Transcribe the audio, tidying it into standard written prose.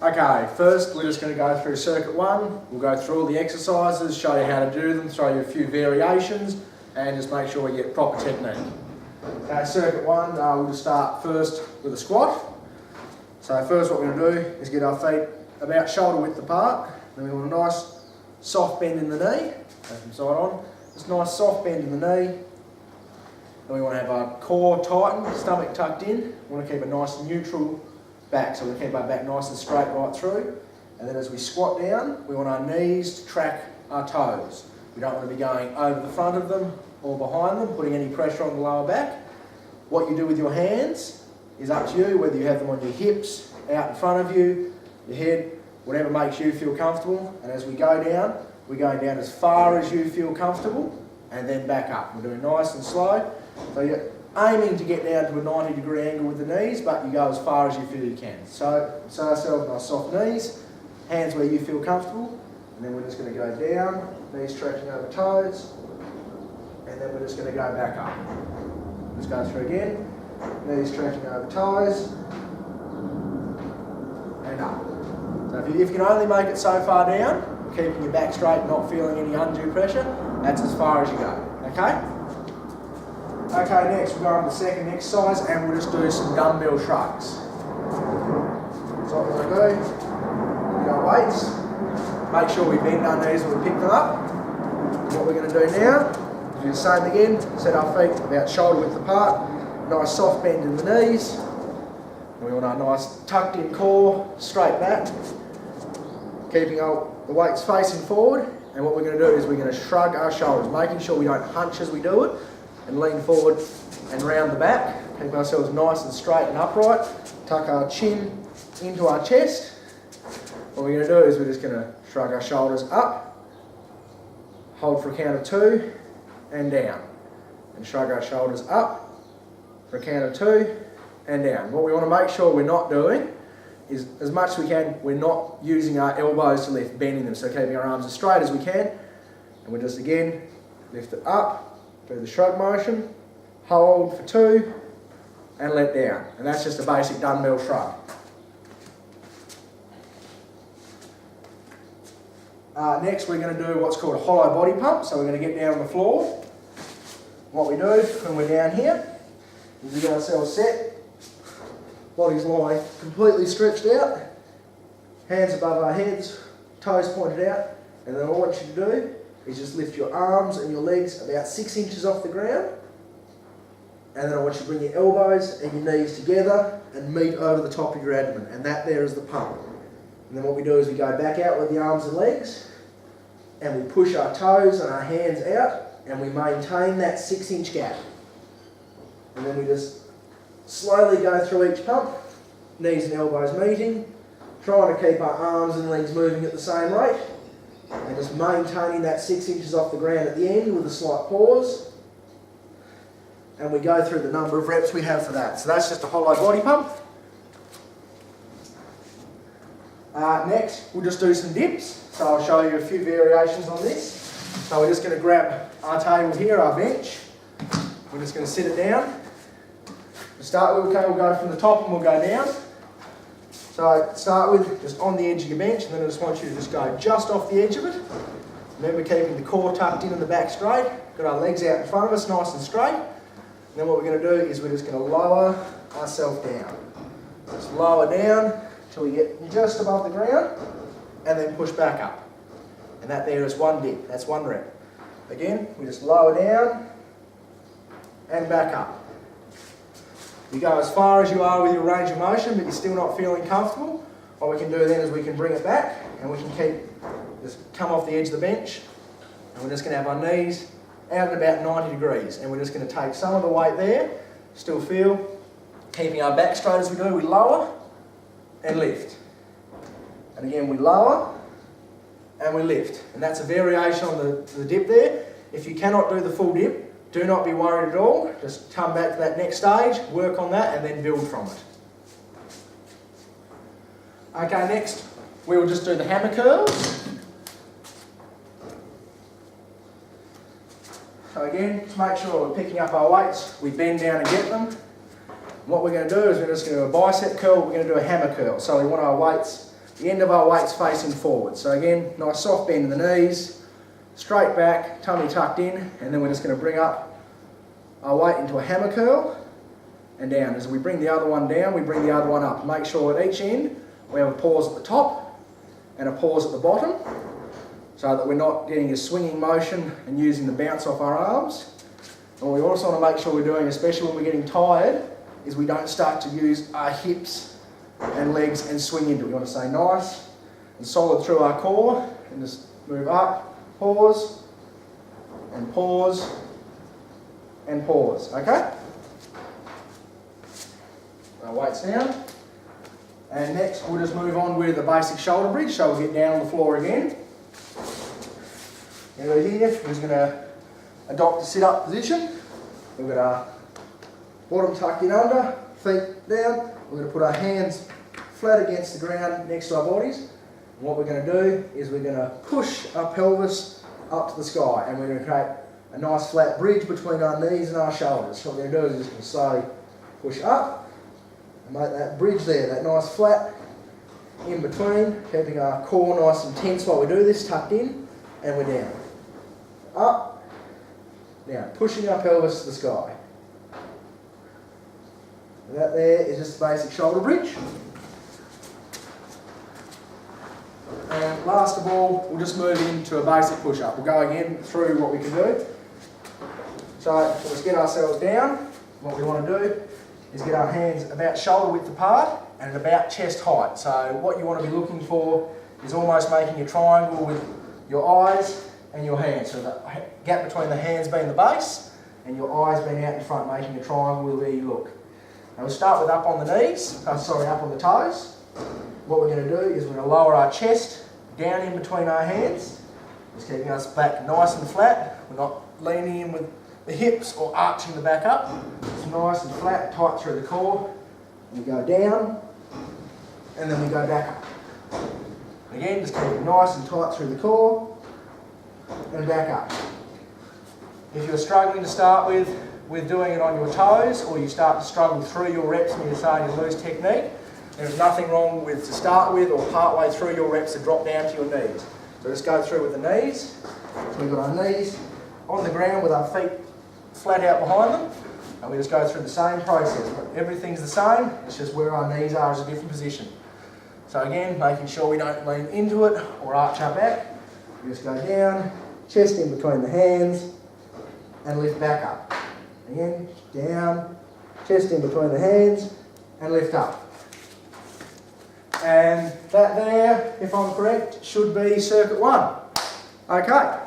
Okay, first we're just going to go through circuit 1. We'll go through all the exercises, show you how to do them, throw you a few variations, and just make sure we get proper technique. Okay, circuit 1, we'll just start first with a squat. So first what we're going to do is get our feet about shoulder width apart. Then we want a nice soft bend in the knee, from side on. Just nice soft bend in the knee. Then we want to have our core tightened, stomach tucked in. We want to keep a nice neutral back, so we keep our back nice and straight right through. And then as we squat down, we want our knees to track our toes. We don't want to be going over the front of them or behind them, putting any pressure on the lower back. What you do with your hands is up to you, whether you have them on your hips, out in front of you, your head, whatever makes you feel comfortable. And as we go down, we're going down as far as you feel comfortable, and then back up. We're doing nice and slow. So you're aiming to get down to a 90-degree angle with the knees, but you go as far as you feel you can. So ourselves nice soft knees, hands where you feel comfortable, and then we're just going to go down, knees tracking over toes, and then we're just going to go back up. Let's go through again, knees tracking over toes, and up. So if you can only make it so far down, keeping your back straight, not feeling any undue pressure, that's as far as you go, okay? Okay, next we'll go on to the second exercise and we'll just do some dumbbell shrugs. So what we're going to do, we've got weights, make sure we bend our knees when we pick them up. And what we're going to do now is do the same again, set our feet about shoulder width apart, nice soft bend in the knees. And we want our nice tucked in core, straight back, keeping the weights facing forward. And what we're going to do is we're going to shrug our shoulders, making sure we don't hunch as we do it, and lean forward and round the back. Keep ourselves nice and straight and upright. Tuck our chin into our chest. What we're going to do is we're just going to shrug our shoulders up, hold for a count of 2, and down. And shrug our shoulders up for a count of 2, and down. What we want to make sure we're not doing is, as much as we can, we're not using our elbows to lift, bending them, so keeping our arms as straight as we can. And we're just again, lift it up, do the shrug motion, hold for 2, and let down. And that's just a basic dumbbell shrug. Next we're going to do what's called a hollow body pump. So we're going to get down on the floor. What we do when we're down here is we get ourselves set, body's lying completely stretched out, hands above our heads, toes pointed out, and then all I want you to do is just lift your arms and your legs about 6 inches off the ground, and then I want you to bring your elbows and your knees together and meet over the top of your abdomen, and that there is the pump. And then what we do is we go back out with the arms and legs, and we push our toes and our hands out, and we maintain that 6-inch gap. And then we just slowly go through each pump, knees and elbows meeting, trying to keep our arms and legs moving at the same rate, and just maintaining that 6 inches off the ground at the end with a slight pause. And we go through the number of reps we have for that. So that's just a hollow body pump. Next, we'll just do some dips. So I'll show you a few variations on this. So we're just going to grab our table here, our bench. We're just going to sit it down. To start with, okay, we'll go from the top and we'll go down. So start with just on the edge of your bench, and then I just want you to just go just off the edge of it. Remember keeping the core tucked in and the back straight. Got our legs out in front of us, nice and straight. And then what we're going to do is we're just going to lower ourselves down. Just lower down until we get just above the ground, and then push back up. And that there is one dip, that's one rep. Again, we just lower down and back up. You go as far as you are with your range of motion, but you're still not feeling comfortable. What we can do then is we can bring it back, and we can just come off the edge of the bench, and we're just going to have our knees out at about 90 degrees, and we're just going to take some of the weight there, still feel, keeping our back straight as we do, we lower and lift. And again, we lower and we lift. And that's a variation on the dip there. If you cannot do the full dip, do not be worried at all. Just come back to that next stage, work on that, and then build from it. Okay, next we will just do the hammer curls. So again, to make sure we're picking up our weights, we bend down and get them. And what we're going to do is we're just going to do a bicep curl, we're going to do a hammer curl. So we want our weights the end of our weight's facing forward. So again, nice soft bend in the knees, straight back, tummy tucked in, and then we're just going to bring up our weight into a hammer curl and down. As we bring the other one down, we bring the other one up. Make sure at each end we have a pause at the top and a pause at the bottom, so that we're not getting a swinging motion and using the bounce off our arms. And what we also want to make sure we're doing, especially when we're getting tired, is we don't start to use our hips and legs and swing into it. We want to stay nice and solid through our core and just move up, pause, and pause, and pause, okay? Our weight's down. And next we'll just move on with the basic shoulder bridge, so we'll get down on the floor again. And over here, we're just going to adopt a sit-up position. We've got our bottom tucked in under, feet down. We're going to put our hands flat against the ground next to our bodies. And what we're going to do is we're going to push our pelvis up to the sky, and we're going to create a nice flat bridge between our knees and our shoulders. So what we're going to do is just going to slowly push up and make that bridge there, that nice flat in between, keeping our core nice and tense while we do this, tucked in, and we're down. Up, down, pushing our pelvis to the sky. That there is just a basic shoulder bridge. And last of all, we'll just move into a basic push-up. We'll go again through what we can do. So let's get ourselves down. What we want to do is get our hands about shoulder width apart and about chest height. So what you want to be looking for is almost making a triangle with your eyes and your hands. So the gap between the hands being the base and your eyes being out in front, making a triangle where you look. Now we'll start with up on the knees, up on the toes. What we're going to do is we're going to lower our chest down in between our hands, just keeping us back nice and flat. We're not leaning in with the hips or arching the back up. It's nice and flat, tight through the core. We go down, and then we go back up. Again, just keep it nice and tight through the core, and back up. If you're struggling to start with doing it on your toes, or you start to struggle through your reps and you're starting to lose technique, there's nothing wrong with to start with or part way through your reps to drop down to your knees. So just go through with the knees. So we've got our knees on the ground with our feet flat out behind them, and we just go through the same process. Everything's the same, it's just where our knees are is a different position. So again, making sure we don't lean into it or arch our back. We just go down, chest in between the hands, and lift back up. Again, down, chest in between the hands, and lift up. And that there, if I'm correct, should be circuit 1. Okay.